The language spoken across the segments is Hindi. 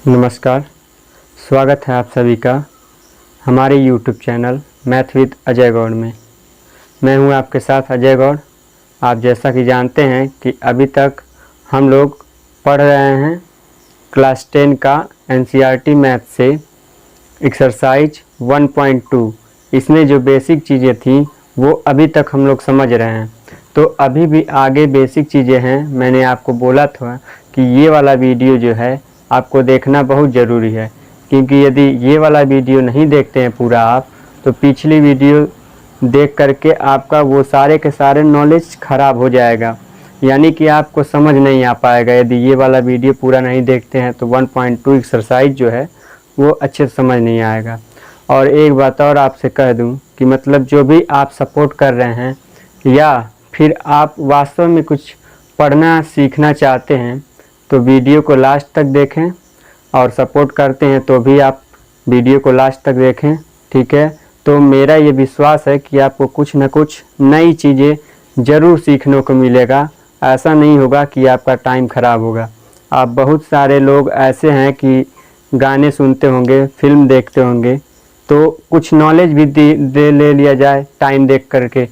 नमस्कार, स्वागत है आप सभी का हमारे YouTube channel math with Ajay Gaur में। मैं हूं आपके साथ अजय गौड़। आप जैसा कि जानते हैं कि अभी तक हम लोग पढ़ रहे हैं क्लास 10 का NCERT मैथ से एक्सरसाइज 1.2। इसमें जो बेसिक चीज़ें थी वो अभी तक हम लोग समझ रहे हैं, तो अभी भी आगे बेसिक चीज़ें हैं। मैंने आपको बोला था कि ये वाला वीडियो जो है आपको देखना बहुत ज़रूरी है, क्योंकि यदि ये वाला वीडियो नहीं देखते हैं पूरा आप, तो पिछली वीडियो देख करके आपका वो सारे के सारे नॉलेज ख़राब हो जाएगा, यानी कि आपको समझ नहीं आ पाएगा। यदि ये वाला वीडियो पूरा नहीं देखते हैं तो 1.2 एक्सरसाइज जो है वो अच्छे से समझ नहीं आएगा। और एक बात और आपसे कह दूं कि मतलब जो भी आप सपोर्ट कर रहे हैं या फिर आप वास्तव में कुछ पढ़ना सीखना चाहते हैं तो वीडियो को लास्ट तक देखें, और सपोर्ट करते हैं तो भी आप वीडियो को लास्ट तक देखें, ठीक है। तो मेरा ये विश्वास है कि आपको कुछ न कुछ नई चीज़ें ज़रूर सीखने को मिलेगा। ऐसा नहीं होगा कि आपका टाइम ख़राब होगा। आप बहुत सारे लोग ऐसे हैं कि गाने सुनते होंगे, फिल्म देखते होंगे, तो कुछ नॉलेज भी ले लिया जाए टाइम देख करके,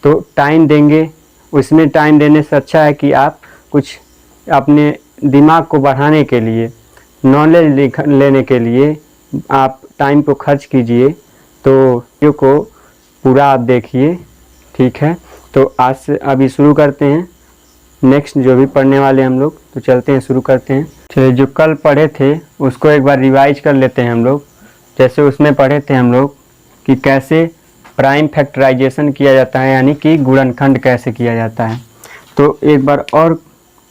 तो टाइम देंगे। उसमें टाइम देने से अच्छा है कि आप कुछ अपने दिमाग को बढ़ाने के लिए, नॉलेज लेने के लिए आप टाइम को खर्च कीजिए। तो वीडियो को पूरा आप देखिए, ठीक है। तो आज से अभी शुरू करते हैं नेक्स्ट जो भी पढ़ने वाले हम लोग, तो चलते हैं शुरू करते हैं। चलिए, जो कल पढ़े थे उसको एक बार रिवाइज कर लेते हैं हम लोग। जैसे उसमें पढ़े थे हम लोग कि कैसे प्राइम फैक्टराइजेशन किया जाता है, यानी कि गुणनखंड कैसे किया जाता है। तो एक बार और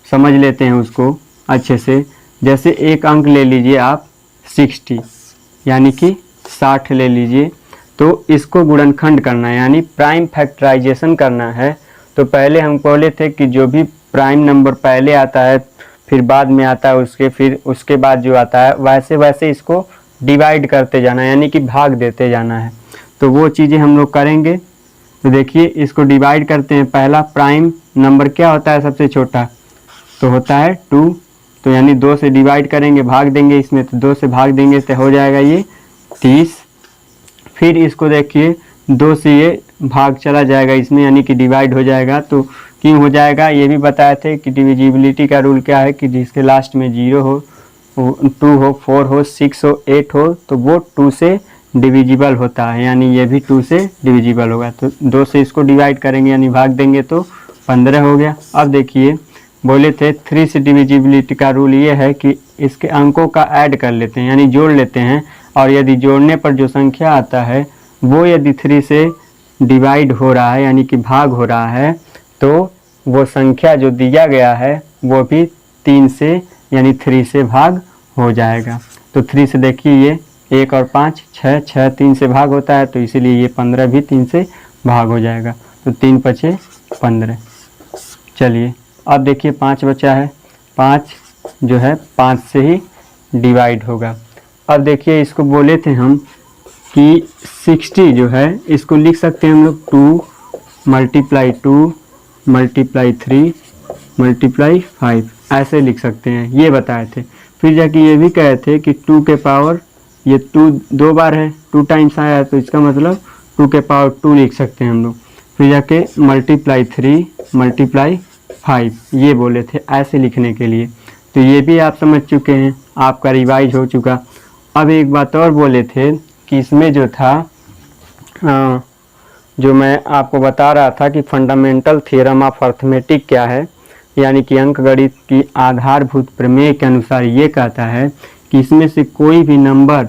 समझ लेते हैं उसको अच्छे से। जैसे एक अंक ले लीजिए आप 60, यानी कि 60 ले लीजिए, तो इसको गुणनखंड करना है, यानी प्राइम फैक्टराइजेशन करना है। तो पहले हम बोले थे कि जो भी प्राइम नंबर पहले आता है फिर बाद में आता है फिर उसके बाद जो आता है वैसे वैसे इसको डिवाइड करते जाना है, यानी कि भाग देते जाना है। तो वो चीज़ें हम लोग करेंगे। तो देखिए, इसको डिवाइड करते हैं। पहला प्राइम नंबर क्या होता है सबसे छोटा, तो होता है 2। तो यानी 2 से डिवाइड करेंगे, भाग देंगे इसमें, तो 2 से भाग देंगे तो हो जाएगा ये 30। फिर इसको देखिए 2 से ये भाग चला जाएगा इसमें, यानी कि डिवाइड हो जाएगा। तो क्यों हो जाएगा ये भी बताए थे कि डिविजिबिलिटी का रूल क्या है कि जिसके लास्ट में 0 हो, 2 हो, 4 हो, 6 हो, 8 हो, तो वो 2 से डिविजिबल होता है, यानी ये भी 2 से डिविजिबल होगा। तो 2 से इसको डिवाइड करेंगे यानी भाग देंगे तो 15 हो गया। अब देखिए, बोले थे 3 से डिविजिबिलिटी का रूल ये है कि इसके अंकों का ऐड कर लेते हैं, यानी जोड़ लेते हैं, और यदि जोड़ने पर जो संख्या आता है वो यदि 3 से डिवाइड हो रहा है, यानी कि भाग हो रहा है, तो वो संख्या जो दिया गया है वो भी 3 से यानी 3 से भाग हो जाएगा। तो 3 से देखिए ये 1 और 5 6, 6 3 से भाग होता है, तो इसीलिए ये 15 भी 3 से भाग हो जाएगा। तो 3 5 15। चलिए, अब देखिए 5 बचा है। 5 जो है 5 से ही डिवाइड होगा। अब देखिए, इसको बोले थे हम कि 60 जो है इसको लिख सकते हैं हम लोग 2 × 2 × 3 × 5, ऐसे लिख सकते हैं, ये बताए थे। फिर जाके ये भी कहे थे कि 2 के पावर, ये 2 2 बार है, 2 टाइम्स आया है, तो इसका मतलब 2 के पावर 2 लिख सकते हैं हम लोग। फिर जाके × 3 × 5, ये बोले थे ऐसे लिखने के लिए। तो ये भी आप समझ चुके हैं, आपका रिवाइज हो चुका। अब एक बात और बोले थे कि इसमें जो था जो मैं आपको बता रहा था कि फंडामेंटल थ्योरम ऑफ अर्थमेटिक क्या है, यानी कि अंकगणित की आधारभूत प्रमेय के अनुसार ये कहता है कि इसमें से कोई भी नंबर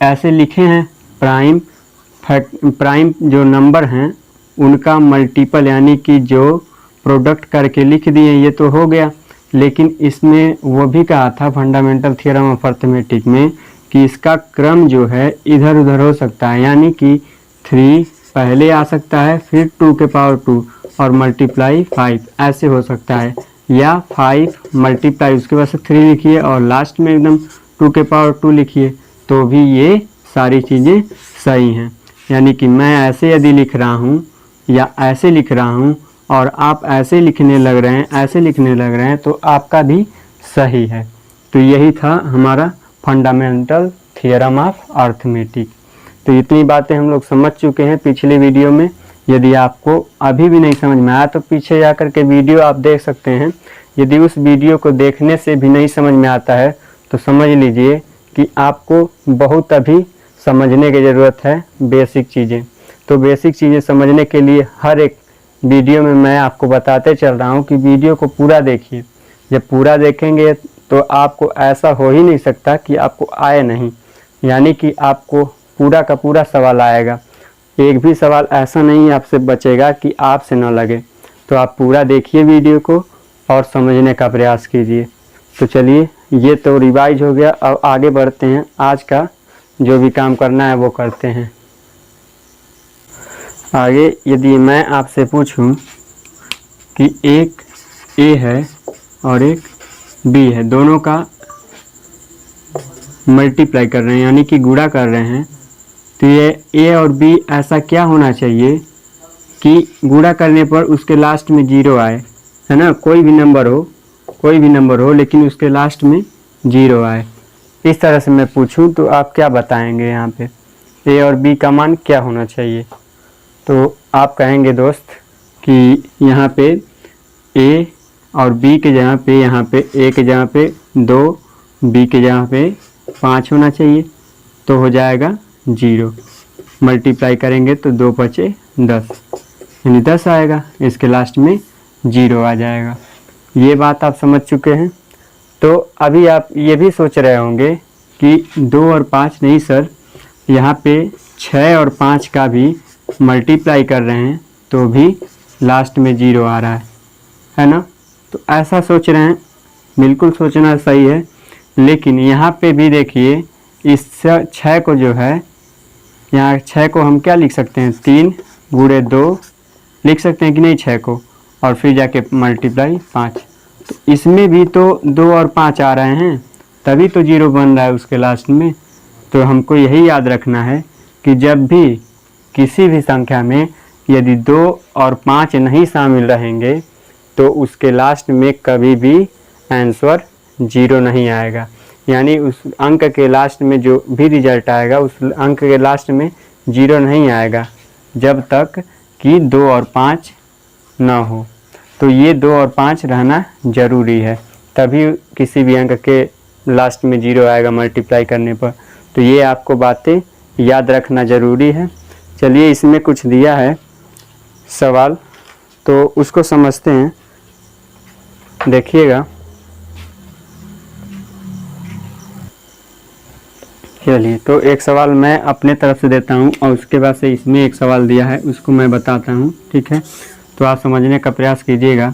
ऐसे लिखे हैं प्राइम जो नंबर हैं उनका मल्टीपल, यानी कि जो प्रोडक्ट करके लिख दिए, ये तो हो गया। लेकिन इसमें वो भी कहा था फंडामेंटल थ्योरम ऑफ अर्थमेटिक में कि इसका क्रम जो है इधर उधर हो सकता है, यानी कि 3 पहले आ सकता है, फिर 2 के पावर 2 और × 5 ऐसे हो सकता है, या 5 × उसके बाद से 3 लिखिए और लास्ट में एकदम 2 के पावर 2 लिखिए, तो भी ये सारी चीज़ें सही हैं। यानी कि मैं ऐसे यदि लिख रहा हूँ या ऐसे लिख रहा हूँ और आप ऐसे लिखने लग रहे हैं, ऐसे लिखने लग रहे हैं, तो आपका भी सही है। तो तो यही था हमारा फंडामेंटल थ्योरम ऑफ अर्थमेटिक। तो इतनी बातें हम लोग समझ चुके हैं पिछली वीडियो में। यदि आपको अभी भी नहीं समझ में आया तो पीछे जाकर के वीडियो आप देख सकते हैं। यदि उस वीडियो को देखने से भी नहीं समझ में आता है तो समझ लीजिए कि आपको बहुत अभी समझने की ज़रूरत है बेसिक चीज़ें। तो बेसिक चीज़ें समझने के लिए हर एक वीडियो में मैं आपको बताते चल रहा हूँ कि वीडियो को पूरा देखिए। जब पूरा देखेंगे तो आपको ऐसा हो ही नहीं सकता कि आपको आए नहीं, यानी कि आपको पूरा का पूरा सवाल आएगा। एक भी सवाल ऐसा नहीं आपसे बचेगा कि आपसे न लगे। तो आप पूरा देखिए वीडियो को और समझने का प्रयास कीजिए। तो चलिए, ये तो रिवाइज हो गया। अब आगे बढ़ते हैं, आज का जो भी काम करना है वो करते हैं। आगे यदि मैं आपसे पूछूं कि एक ए है और एक बी है, दोनों का मल्टीप्लाई कर रहे हैं यानी कि गुणा कर रहे हैं, तो ये ए और बी ऐसा क्या होना चाहिए कि गुणा करने पर उसके लास्ट में 0 आए, है ना। कोई भी नंबर हो लेकिन उसके लास्ट में 0 आए। इस तरह से मैं पूछूं तो आप क्या बताएंगे? यहाँ पे ए और बी का मान क्या होना चाहिए? तो आप कहेंगे दोस्त कि यहाँ पे ए और बी के जगह पे, यहाँ पे ए के जगह पे 2, बी के जगह पे 5 होना चाहिए, तो हो जाएगा 0। मल्टीप्लाई करेंगे तो 2 बचे 10, यानी 10 आएगा, इसके लास्ट में 0 आ जाएगा। ये बात आप समझ चुके हैं। तो अभी आप ये भी सोच रहे होंगे कि 2 और 5 नहीं सर, यहाँ पे 6 और 5 का भी मल्टीप्लाई कर रहे हैं तो भी लास्ट में 0 आ रहा है ना। तो ऐसा सोच रहे हैं, बिल्कुल सोचना सही है। लेकिन यहाँ पे भी देखिए, इस 6 को जो है, यहाँ 6 को हम क्या लिख सकते हैं? 3 गुणे 2 लिख सकते हैं कि नहीं 6 को, और फिर जाके मल्टीप्लाई 5। तो इसमें भी तो 2 और 5 आ रहे हैं, तभी तो 0 बन रहा है उसके लास्ट में। तो हमको यही याद रखना है कि जब भी किसी भी संख्या में यदि 2 और 5 नहीं शामिल रहेंगे तो उसके लास्ट में कभी भी आंसर 0 नहीं आएगा। यानी उस अंक के लास्ट में जो भी रिजल्ट आएगा उस अंक के लास्ट में 0 नहीं आएगा जब तक कि 2 और 5 ना हो। तो ये 2 और 5 रहना ज़रूरी है, तभी किसी भी अंक के लास्ट में 0 आएगा मल्टीप्लाई करने पर। तो ये आपको बातें याद रखना ज़रूरी है। चलिए, इसमें कुछ दिया है सवाल, तो उसको समझते हैं, देखिएगा। चलिए, तो एक सवाल मैं अपने तरफ से देता हूं और उसके बाद से इसमें एक सवाल दिया है उसको मैं बताता हूं, ठीक है। तो आप समझने का प्रयास कीजिएगा।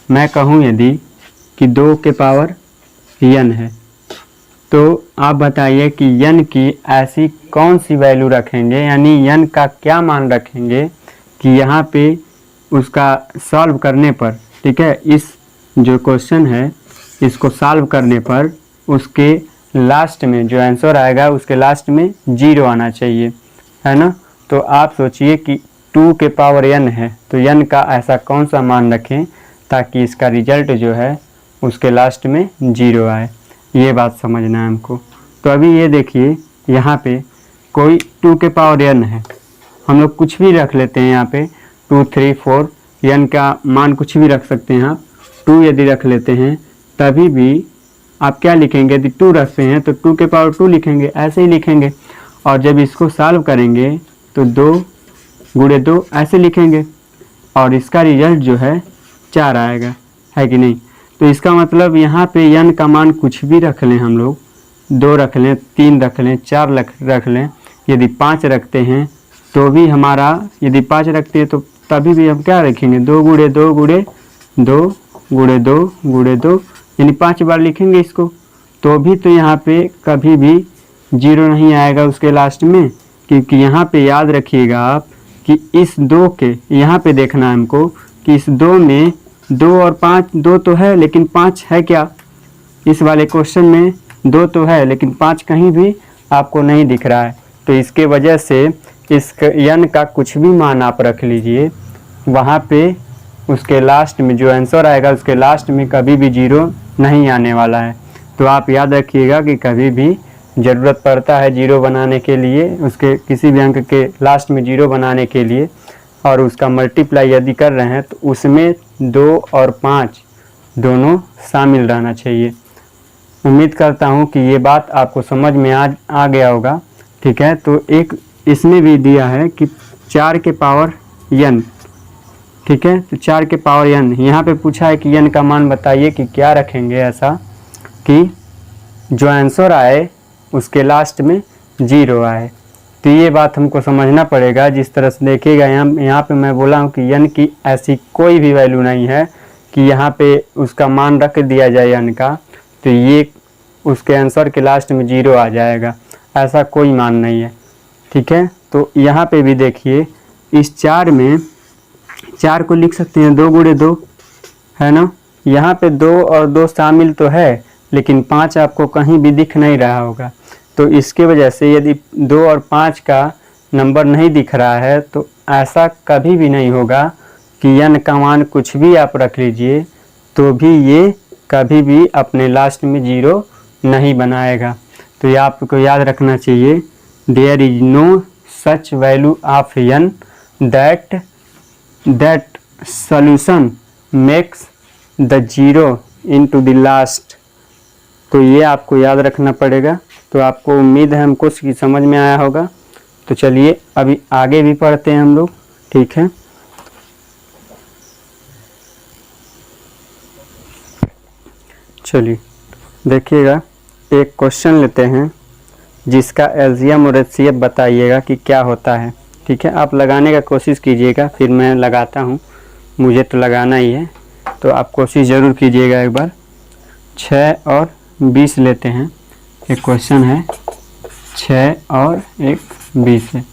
मैं कहूं यदि कि 2 के पावर n है, तो आप बताइए कि n की ऐसी कौन सी वैल्यू रखेंगे, यानी n का क्या मान रखेंगे कि यहाँ पे उसका सॉल्व करने पर, ठीक है, इस जो क्वेश्चन है इसको सॉल्व करने पर उसके लास्ट में जो आंसर आएगा उसके लास्ट में 0 आना चाहिए, है ना। तो आप सोचिए कि 2 के पावर n है, तो n का ऐसा कौन सा मान रखें ताकि इसका रिजल्ट जो है उसके लास्ट में 0 आए। ये बात समझना है हमको। तो अभी ये देखिए, यहाँ पे कोई 2 के पावर n है, हम लोग कुछ भी रख लेते हैं। यहाँ पे 2, 3, 4 n का मान कुछ भी रख सकते हैं आप। 2 यदि रख लेते हैं तभी भी आप क्या लिखेंगे? यदि 2 रखते हैं तो 2 के पावर 2 लिखेंगे, ऐसे ही लिखेंगे। और जब इसको सॉल्व करेंगे तो 2 गुणे 2 ऐसे लिखेंगे और इसका रिजल्ट जो है 4 आएगा, है कि नहीं। तो इसका मतलब यहाँ पे n का मान कुछ भी रख लें, हम लोग 2 रख लें, 3 रख लें, 4 रख लें, यदि 5 रखते हैं तो भी हमारा, यदि 5 रखते हैं तो तभी भी हम क्या रखेंगे? 2 गुणे 2 गुणे 2 गुणे 2 गुणे 2, यानी 5 बार लिखेंगे इसको, तो भी तो यहाँ पे कभी भी 0 नहीं आएगा उसके लास्ट में। क्योंकि यहाँ पे याद रखिएगा आप कि इस 2 के, यहाँ पे देखना है हमको कि इस 2 में 2 और 5, 2 तो है लेकिन 5 है क्या? इस वाले क्वेश्चन में 2 तो है लेकिन 5 कहीं भी आपको नहीं दिख रहा है। तो इसके वजह से इस n का कुछ भी मान आप रख लीजिए, वहाँ पे उसके लास्ट में जो आंसर आएगा उसके लास्ट में कभी भी 0 नहीं आने वाला है। तो आप याद रखिएगा कि कभी भी ज़रूरत पड़ता है जीरो बनाने के लिए, उसके किसी भी अंक के लास्ट में जीरो बनाने के लिए, और उसका मल्टीप्लाई यदि कर रहे हैं तो उसमें 2 और 5 दोनों शामिल रहना चाहिए। उम्मीद करता हूँ कि ये बात आपको समझ में आ गया होगा। ठीक है, तो एक इसमें भी दिया है कि 4 के पावर n। ठीक है, तो 4 के पावर n यहाँ पे पूछा है कि n का मान बताइए कि क्या रखेंगे ऐसा कि जो आंसर आए उसके लास्ट में 0 आए। तो ये बात हमको समझना पड़ेगा। जिस तरह से देखिएगा यहाँ पे मैं बोला हूँ कि n की ऐसी कोई भी वैल्यू नहीं है कि यहाँ पे उसका मान रख दिया जाए n का, तो ये उसके आंसर के लास्ट में 0 आ जाएगा, ऐसा कोई मान नहीं है। ठीक है, तो यहाँ पे भी देखिए इस 4 में 4 को लिख सकते हैं 2 गुणे 2, है ना। यहाँ पे 2 और 2 शामिल तो है, लेकिन 5 आपको कहीं भी दिख नहीं रहा होगा। तो इसके वजह से यदि 2 और 5 का नंबर नहीं दिख रहा है तो ऐसा कभी भी नहीं होगा कि n का मान कुछ भी आप रख लीजिए तो भी ये कभी भी अपने लास्ट में 0 नहीं बनाएगा। तो ये आपको याद रखना चाहिए, there is no such value of n that solution makes the 0 into the last. तो ये आपको याद रखना पड़ेगा। तो आपको उम्मीद है हमको कि समझ में आया होगा। तो चलिए अभी आगे भी पढ़ते हैं हम लोग। ठीक है, चलिए देखिएगा, एक क्वेश्चन लेते हैं जिसका एलसीएम और एचसीएफ बताइएगा कि क्या होता है। ठीक है, आप लगाने का कोशिश कीजिएगा, फिर मैं लगाता हूँ, मुझे तो लगाना ही है, तो आप कोशिश ज़रूर कीजिएगा एक बार। 6 और 20 लेते हैं, एक क्वेश्चन है 6 और 20 है।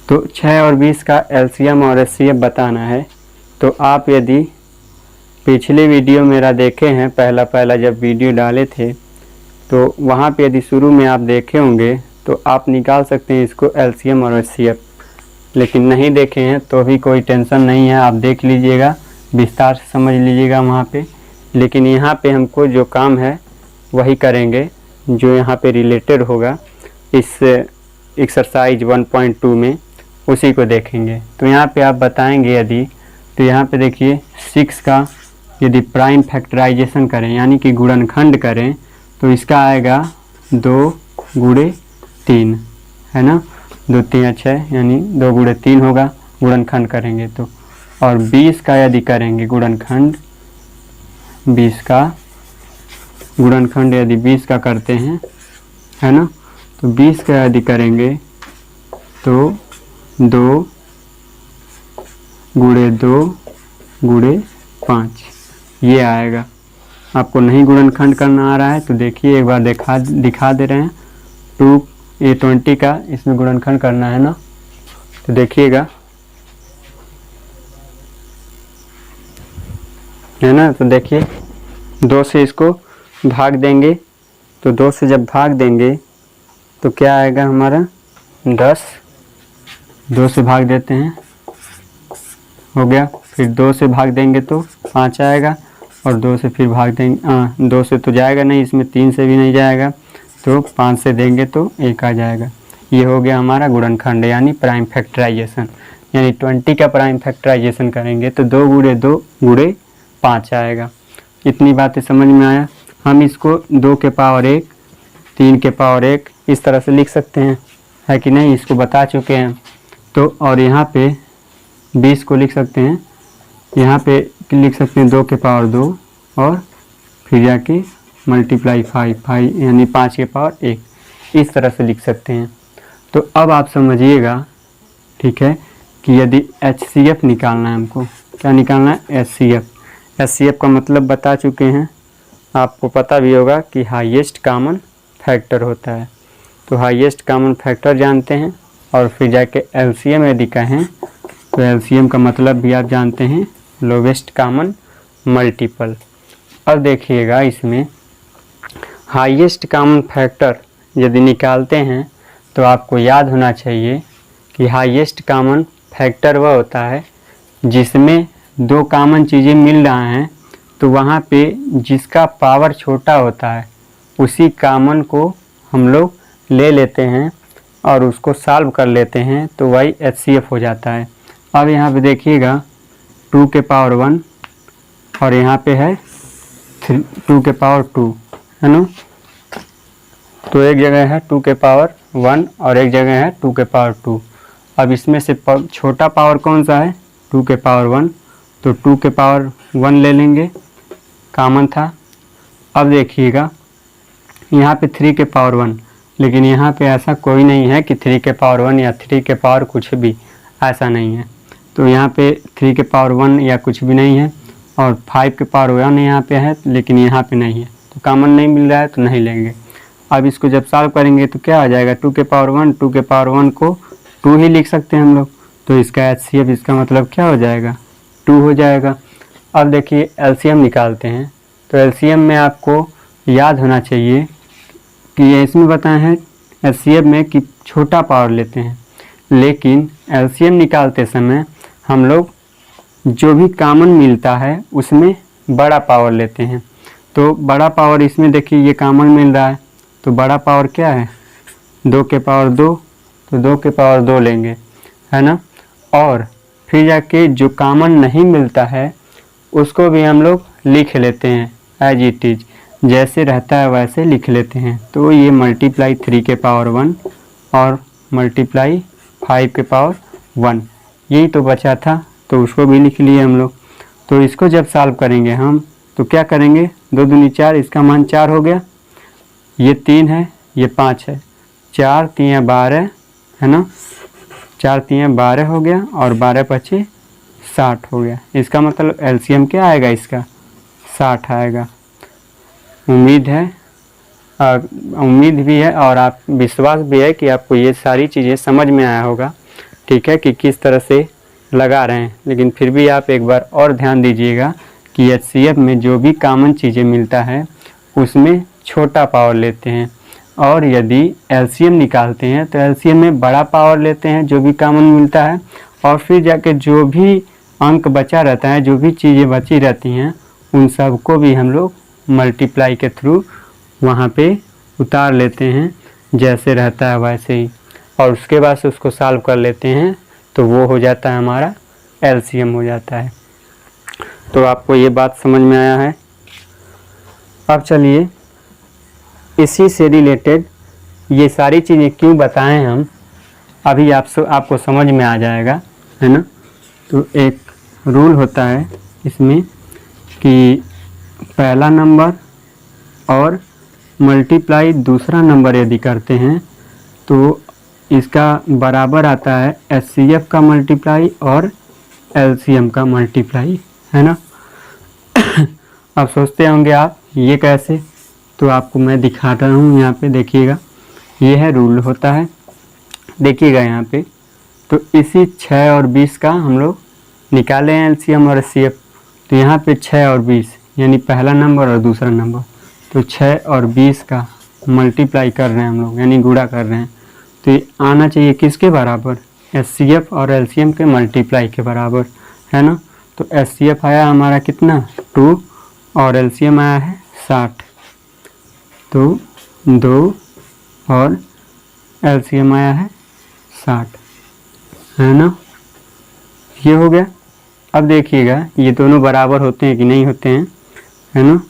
तो 6 और 20 का एलसीएम और एचसीएफ बताना है। तो आप यदि पिछले वीडियो मेरा देखे हैं, पहला जब वीडियो डाले थे, तो वहाँ पे यदि शुरू में आप देखे होंगे तो आप निकाल सकते हैं इसको एलसीएम और एचसीएफ। लेकिन नहीं देखे हैं तो भी कोई टेंशन नहीं है, आप देख लीजिएगा, विस्तार से समझ लीजिएगा वहाँ पे। लेकिन यहाँ पे हमको जो काम है वही करेंगे जो यहाँ पे रिलेटेड होगा इस एक्सरसाइज 1.2 में, उसी को देखेंगे। तो यहाँ पे आप बताएंगे यदि, तो यहाँ पे देखिए 6 का यदि प्राइम फैक्टराइजेशन करें यानी कि गुणनखंड करें तो इसका आएगा 2 गुणे 3, है ना। 2 3 6 यानी 2 गुणे 3 होगा गुणनखंड करेंगे तो। और 20 का यदि करेंगे गुणनखंड, 20 का गुणनखंड यदि 20 का करते हैं, है ना, तो 20 का यदि करेंगे तो 2 गुणे 2 गुणे 5 ये आएगा। आपको नहीं गुणनखंड करना आ रहा है तो देखिए एक बार दिखा दे रहे हैं। 2 ये 20 का इसमें गुणनखंड करना है ना, तो देखिएगा, है ना। तो देखिए 2 से इसको भाग देंगे, तो 2 से जब भाग देंगे तो क्या आएगा हमारा 10। 2 से भाग देते हैं, हो गया। फिर 2 से भाग देंगे तो 5 आएगा, और 2 से फिर भाग देंगे, 2 से तो जाएगा नहीं, इसमें 3 से भी नहीं जाएगा, तो 5 से देंगे तो 1 आ जाएगा। ये हो गया हमारा गुणनखंड यानी प्राइम फैक्टराइजेशन। यानी 20 का प्राइम फैक्टराइजेशन करेंगे तो 2 गुणे 2 गुणे 5 आएगा। इतनी बातें समझ में आया। हम इसको 2 के पावर 1, 3 के पावर 1 इस तरह से लिख सकते हैं, है कि नहीं, इसको बता चुके हैं। तो और यहाँ पे 20 को लिख सकते हैं, यहाँ पे लिख सकते हैं 2 के पावर 2 और फिर जाके मल्टीप्लाई 5 यानी 5 के पावर 1, इस तरह से लिख सकते हैं। तो अब आप समझिएगा, ठीक है, कि यदि HCF निकालना है हमको, क्या निकालना है, HCF का मतलब बता चुके हैं, आपको पता भी होगा कि हाईएस्ट कॉमन फैक्टर होता है। तो हाईएस्ट कॉमन फैक्टर जानते हैं, और फिर जाके LCM यदि कहें तो LCM का मतलब भी आप जानते हैं, लोवेस्ट कॉमन मल्टीपल। अब देखिएगा इसमें हाईएस्ट कॉमन फैक्टर यदि निकालते हैं तो आपको याद होना चाहिए कि हाईएस्ट कॉमन फैक्टर वह होता है जिसमें 2 कॉमन चीज़ें मिल रहा हैं, तो वहाँ पे जिसका पावर छोटा होता है उसी कॉमन को हम लोग ले लेते हैं और उसको सॉल्व कर लेते हैं तो वही HCF हो जाता है। अब यहाँ पे देखिएगा 2 के पावर 1 और यहाँ पे है 2 के पावर 2, है ना। तो एक जगह है 2 के पावर 1 और एक जगह है 2 के पावर 2। अब इसमें से छोटा पावर कौन सा है? 2 के पावर 1, तो 2 के पावर 1 ले लेंगे, कॉमन था। अब देखिएगा यहाँ पे 3 के पावर 1, लेकिन यहाँ पे ऐसा कोई नहीं है कि 3 के पावर 1 या 3 के पावर कुछ भी, ऐसा नहीं है। तो यहाँ पे 3 के पावर 1 या कुछ भी नहीं है और 5 के पावर 1 यहाँ पे है, लेकिन यहाँ पे नहीं है, तो कॉमन नहीं मिल रहा है तो नहीं लेंगे। अब इसको जब सॉल्व करेंगे तो क्या आ जाएगा? 2 के पावर 1, 2 के पावर 1 को 2 ही लिख सकते हैं हम लोग, तो इसका HCF इसका मतलब क्या हो जाएगा? 2 हो जाएगा। अब देखिए LCM निकालते हैं, तो LCM में आपको याद होना चाहिए कि ये इसमें बताए हैं HCF में कि छोटा पावर लेते हैं, लेकिन LCM निकालते समय हम लोग जो भी कॉमन मिलता है उसमें बड़ा पावर लेते हैं। तो बड़ा पावर इसमें देखिए ये कॉमन मिल रहा है, तो बड़ा पावर क्या है? 2 के पावर 2, तो 2 के पावर 2 लेंगे, है ना। और फिर जाके जो कॉमन नहीं मिलता है उसको भी हम लोग लिख लेते हैं एज इट इज, जैसे रहता है वैसे लिख लेते हैं। तो ये मल्टीप्लाई 3 के पावर 1 और मल्टीप्लाई 5 के पावर 1, यही तो बचा था, तो उसको भी लिख लिए हम लोग। तो इसको जब सॉल्व करेंगे हम तो क्या करेंगे? 2 दूनी 4, इसका मान 4 हो गया, ये 3 है, ये 5 है, 4 3 12, है ना। 4 3 12 हो गया और 12 5 60 हो गया। इसका मतलब LCM क्या आएगा? इसका 60 आएगा। उम्मीद है, उम्मीद भी है और आप विश्वास भी है कि आपको ये सारी चीज़ें समझ में आया होगा, ठीक है, कि किस तरह से लगा रहे हैं। लेकिन फिर भी आप एक बार और ध्यान दीजिएगा कि HCF में जो भी कॉमन चीज़ें मिलता है उसमें छोटा पावर लेते हैं, और यदि LCM निकालते हैं तो LCM में बड़ा पावर लेते हैं जो भी कॉमन मिलता है, और फिर जाके जो भी अंक बचा रहता है, जो भी चीज़ें बची रहती हैं, उन सब को भी हम लोग मल्टीप्लाई के थ्रू वहाँ पे उतार लेते हैं, जैसे रहता है वैसे ही, और उसके बाद से उसको सॉल्व कर लेते हैं, तो वो हो जाता है हमारा LCM हो जाता है। तो आपको ये बात समझ में आया है। अब चलिए इसी से रिलेटेड ये सारी चीज़ें क्यों बताएं हम, अभी आपको समझ में आ जाएगा, है ना। तो एक रूल होता है इसमें कि पहला नंबर और मल्टीप्लाई दूसरा नंबर यदि करते हैं तो इसका बराबर आता है HCF का मल्टीप्लाई और LCM का मल्टीप्लाई, है ना। अब सोचते होंगे आप ये कैसे, तो आपको मैं दिखाता हूँ। यहाँ पे देखिएगा, ये है रूल होता है, देखिएगा यहाँ पे। तो इसी 6 और 20 का हम लोग निकाले हैं LCM और HCF। तो यहाँ पे 6 और 20 यानी पहला नंबर और दूसरा नंबर, तो 6 और 20 का मल्टीप्लाई कर रहे हैं हम लोग, यानी गुणा कर रहे हैं। तो ये आना चाहिए किसके बराबर? HCF और LCM के मल्टीप्लाई के बराबर, है ना। तो HCF आया हमारा कितना? 2 और LCM आया है 60, तो 2 और LCM आया है 60, है ना। ये हो गया। अब देखिएगा ये दोनों बराबर होते हैं कि नहीं होते हैं, है ना।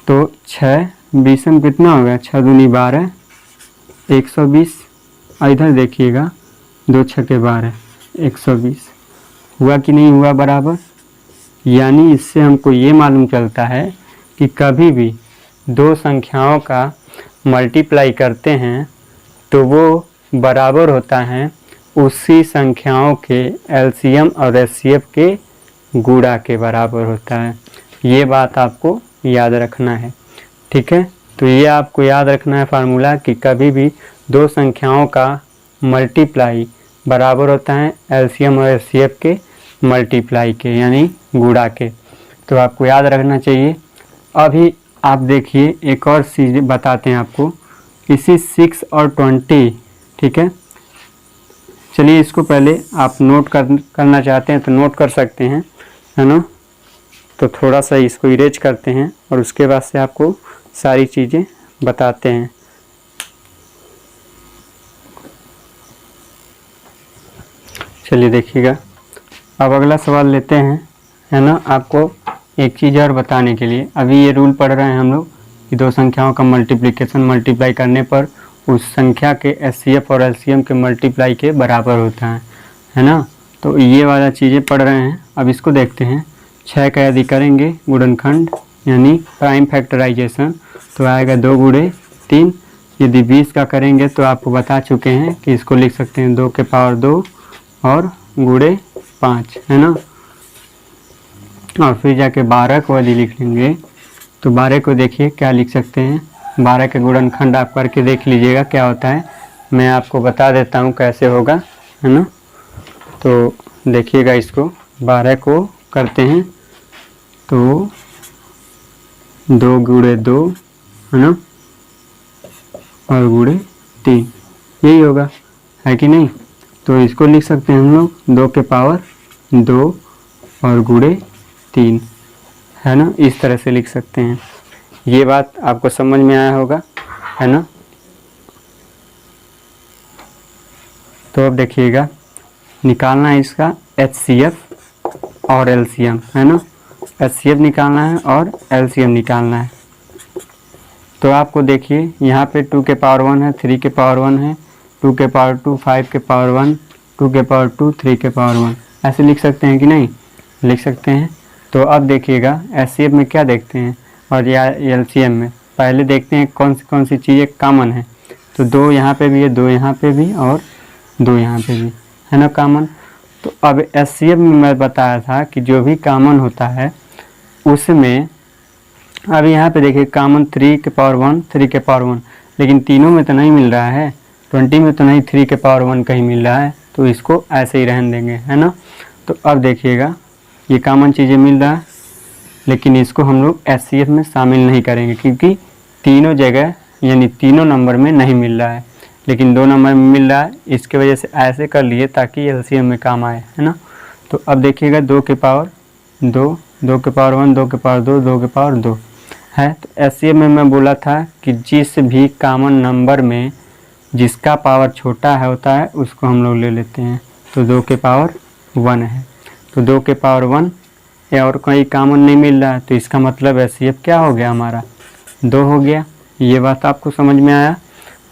तो 6 20 में कितना हो गया? 6 दूनी 12, 120। इधर देखिएगा 2 6 12, 120 हुआ कि नहीं हुआ बराबर। यानी इससे हमको ये मालूम चलता है कि कभी भी दो संख्याओं का मल्टीप्लाई करते हैं तो वो बराबर होता है उसी संख्याओं के LCM और HCF के गुणा के बराबर होता है। ये बात आपको याद रखना है, ठीक है। तो ये आपको याद रखना है फार्मूला कि कभी भी दो संख्याओं का मल्टीप्लाई बराबर होता है LCM और HCF के मल्टीप्लाई के, यानी गुणा के। तो आपको याद रखना चाहिए। अभी आप देखिए एक और चीज़ बताते हैं आपको, इसी 6 और 20, ठीक है। चलिए इसको पहले आप नोट करना चाहते हैं तो नोट कर सकते हैं, है ना। तो थोड़ा सा इसको इरेज करते हैं और उसके बाद से आपको सारी चीज़ें बताते हैं। चलिए देखिएगा, अब अगला सवाल लेते हैं, है ना। आपको एक चीज़ और बताने के लिए, अभी ये रूल पढ़ रहे हैं हम लोग कि दो संख्याओं का मल्टीप्लिकेशन मल्टीप्लाई करने पर उस संख्या के एचसीएफ और एलसीएम के मल्टीप्लाई के बराबर होता है ना। तो ये वाला चीज़ें पढ़ रहे हैं। अब इसको देखते हैं। 6 का यदि करेंगे गुणनखंड यानी प्राइम फैक्टराइजेशन तो आएगा 2 गुणे 3। यदि 20 का करेंगे तो आपको बता चुके हैं कि इसको लिख सकते हैं 2 के पावर 2 और गुणे 5, है ना। और फिर जाके 12 को यदि लिख लेंगे तो 12 को देखिए क्या लिख सकते हैं। 12 के गुणनखंड आप करके देख लीजिएगा क्या होता है। मैं आपको बता देता हूँ कैसे होगा, है ना। तो देखिएगा, इसको 12 को करते हैं तो 2 गुणे 2, है ना, और गुणे 3, यही होगा, है कि नहीं। तो इसको लिख सकते हैं हम लोग 2 के पावर 2 और गुणे 3, है ना। इस तरह से लिख सकते हैं। ये बात आपको समझ में आया होगा, है ना। तो अब देखिएगा, निकालना है इसका एचसीएफ और एलसीएम, है ना। एचसीएफ निकालना है और एलसीएम निकालना है। तो आपको देखिए यहाँ पे 2 के पावर 1 है, 3 के पावर 1 है, 2 के पावर 2, 5 के पावर 1, 2 के पावर 2, 3 के पावर 1, ऐसे लिख सकते हैं कि नहीं, लिख सकते हैं। तो अब देखिएगा एचसीएफ में क्या देखते हैं और या एलसीएम में पहले देखते हैं कौन सी चीज़ें कॉमन है। तो 2 यहाँ पे भी है, 2 यहाँ पे भी और 2 यहाँ पे भी, है ना, कॉमन। तो अब एचसीएफ में मैं बताया था कि जो भी कॉमन होता है उसमें, अब यहाँ पे देखिए कॉमन 3 के पावर 1, 3 के पावर 1, लेकिन तीनों में तो नहीं मिल रहा है। 20 में तो नहीं 3 के पावर 1 कहीं मिल रहा है, तो इसको ऐसे ही रहने देंगे, है ना। तो अब देखिएगा ये कॉमन चीज़ें मिल रहा है, लेकिन इसको हम लोग एचसीएफ में शामिल नहीं करेंगे क्योंकि तीनों जगह यानी तीनों नंबर में नहीं मिल रहा है, लेकिन 2 नंबर में मिल रहा है। इसके वजह से ऐसे कर लिए ताकि एलसीएम में काम आए, है ना। तो अब देखिएगा 2 के पावर 2, 2 के पावर 1, 2 के पावर 2, 2 के पावर 2 है। तो एचसीएफ में मैं बोला था कि जिस भी कॉमन नंबर में जिसका पावर छोटा है होता है उसको हम लोग ले लेते हैं। तो 2 के पावर 1 है, तो 2 के पावर 1 और कोई कॉमन नहीं मिल रहा है, तो इसका मतलब एचसीएफ क्या हो गया हमारा 2 हो गया। ये बात आपको समझ में आया।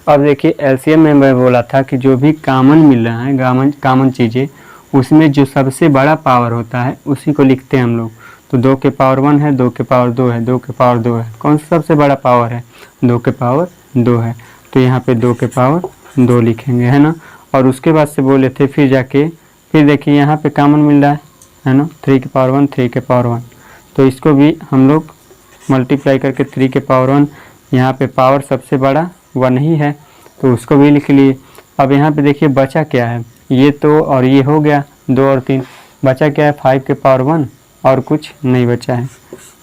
अब देखिए एलसीएम में मैं बोला था कि जो भी कॉमन मिल रहा है, कॉमन चीज़ें, उसमें जो सबसे बड़ा पावर होता है उसी को लिखते हैं हम लोग। तो 2 के पावर 1 है, 2 के पावर 2 है, 2 के पावर 2 है, कौन सा सबसे बड़ा पावर है, 2 के पावर 2 है। तो यहाँ पे 2 के पावर 2 लिखेंगे, है ना। और उसके बाद से बोले थे फिर जाके फिर देखिए यहाँ पे कॉमन मिल रहा है ना, 3 के पावर 1, 3 के पावर 1, तो इसको भी हम लोग मल्टीप्लाई करके 3 के पावर 1, यहाँ पे पावर सबसे बड़ा 1 ही है तो उसको भी लिख लिए। अब यहाँ पे देखिए बचा क्या है, ये तो और ये हो गया 2 और 3, बचा क्या है 5 के पावर 1 और कुछ नहीं बचा है,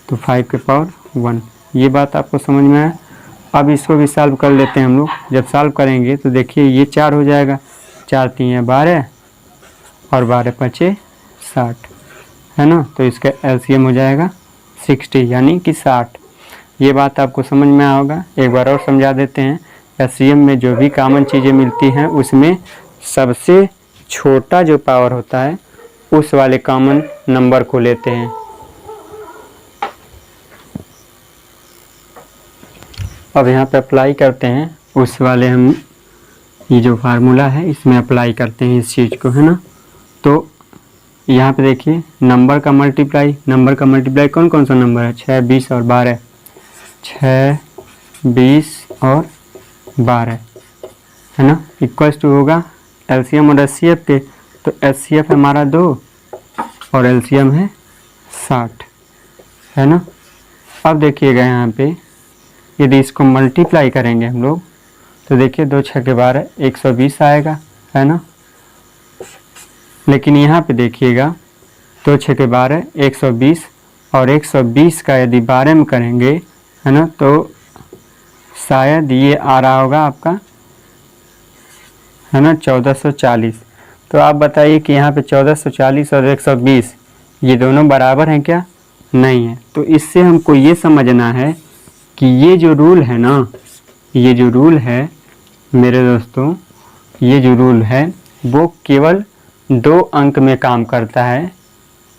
तो 5 के पावर 1। ये बात आपको समझ में आया। अब इसको भी सॉल्व कर लेते हैं हम लोग। जब सॉल्व करेंगे तो देखिए ये 4 हो जाएगा, 4 3 12 और 12 5 60, है ना। तो इसका एलसीएम हो जाएगा 60 यानी कि 60। ये बात आपको समझ में आया होगा। एक बार और समझा देते हैं। एलसीएम में जो भी कॉमन चीज़ें मिलती हैं उसमें सबसे छोटा जो पावर होता है उस वाले कॉमन नंबर को लेते हैं। अब यहाँ पे अप्लाई करते हैं उस वाले, हम ये जो फार्मूला है इसमें अप्लाई करते हैं इस चीज़ को, है ना। तो यहाँ पे देखिए नंबर का मल्टीप्लाई कौन कौन सा नंबर है, 6 20 और 12, 6 20 और 12, है ना, इक्वल्स टू होगा एलसीएम और एचसीएफ के। तो एचसीएफ हमारा 2 और एलसीएम है 60, है ना। अब देखिएगा यहाँ पे यदि इसको मल्टीप्लाई करेंगे हम लोग तो देखिए 2 6 के 12 120 आएगा, है ना। लेकिन यहाँ पे देखिएगा 2 6 के 12 120 और 120 का यदि 12 में करेंगे, है ना, तो शायद ये आ रहा होगा आपका, है ना, 1440। तो आप बताइए कि यहाँ पे 1440 और 120 ये दोनों बराबर हैं क्या, नहीं है। तो इससे हमको ये समझना है कि ये जो रूल है ना, ये जो रूल है मेरे दोस्तों, ये जो रूल है वो केवल 2 अंक में काम करता है,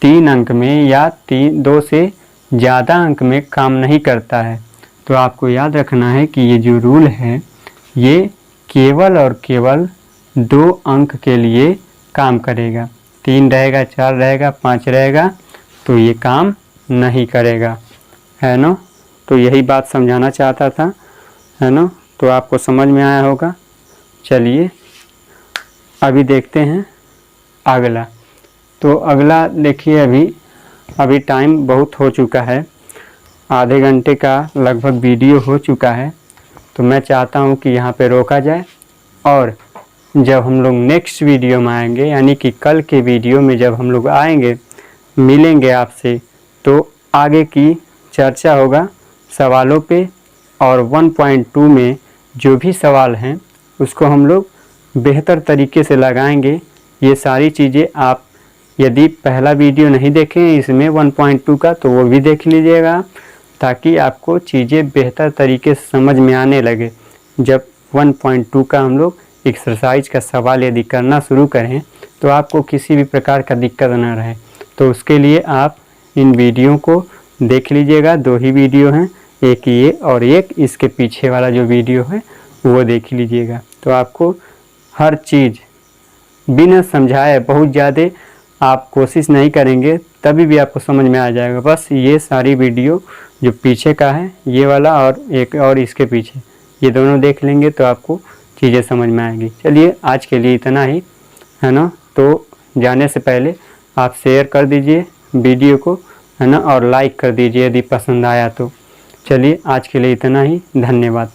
3 अंक में या 2 से ज़्यादा अंक में काम नहीं करता है। तो आपको याद रखना है कि ये जो रूल है ये केवल और केवल 2 अंक के लिए काम करेगा। 3 रहेगा, 4 रहेगा, 5 रहेगा तो ये काम नहीं करेगा, है ना। तो यही बात समझाना चाहता था, है ना। तो आपको समझ में आया होगा। चलिए अभी देखते हैं अगला। तो अगला देखिए, अभी टाइम बहुत हो चुका है, आधे घंटे का लगभग वीडियो हो चुका है। तो मैं चाहता हूं कि यहाँ पे रोका जाए और जब हम लोग नेक्स्ट वीडियो में आएंगे, यानी कि कल के वीडियो में जब हम लोग आएंगे, मिलेंगे आपसे, तो आगे की चर्चा होगा सवालों पे। और 1.2 में जो भी सवाल हैं उसको हम लोग बेहतर तरीके से लगाएंगे। ये सारी चीज़ें आप यदि पहला वीडियो नहीं देखें इसमें 1.2 का, तो वो भी देख लीजिएगा, ताकि आपको चीज़ें बेहतर तरीके से समझ में आने लगे। जब 1.2 का हम लोग एक्सरसाइज का सवाल यदि करना शुरू करें तो आपको किसी भी प्रकार का दिक्कत ना रहे। तो उसके लिए आप इन वीडियो को देख लीजिएगा। 2 ही वीडियो हैं, एक ये और एक इसके पीछे वाला जो वीडियो है वो देख लीजिएगा। तो आपको हर चीज़ बिना समझाए बहुत ज़्यादा आप कोशिश नहीं करेंगे तभी भी आपको समझ में आ जाएगा। बस ये सारी वीडियो जो पीछे का है, ये वाला और एक और इसके पीछे, ये दोनों देख लेंगे तो आपको चीज़ें समझ में आएंगी। चलिए आज के लिए इतना ही, है ना। तो जाने से पहले आप शेयर कर दीजिए वीडियो को, है ना, और लाइक कर दीजिए यदि पसंद आया तो। चलिए आज के लिए इतना ही, धन्यवाद।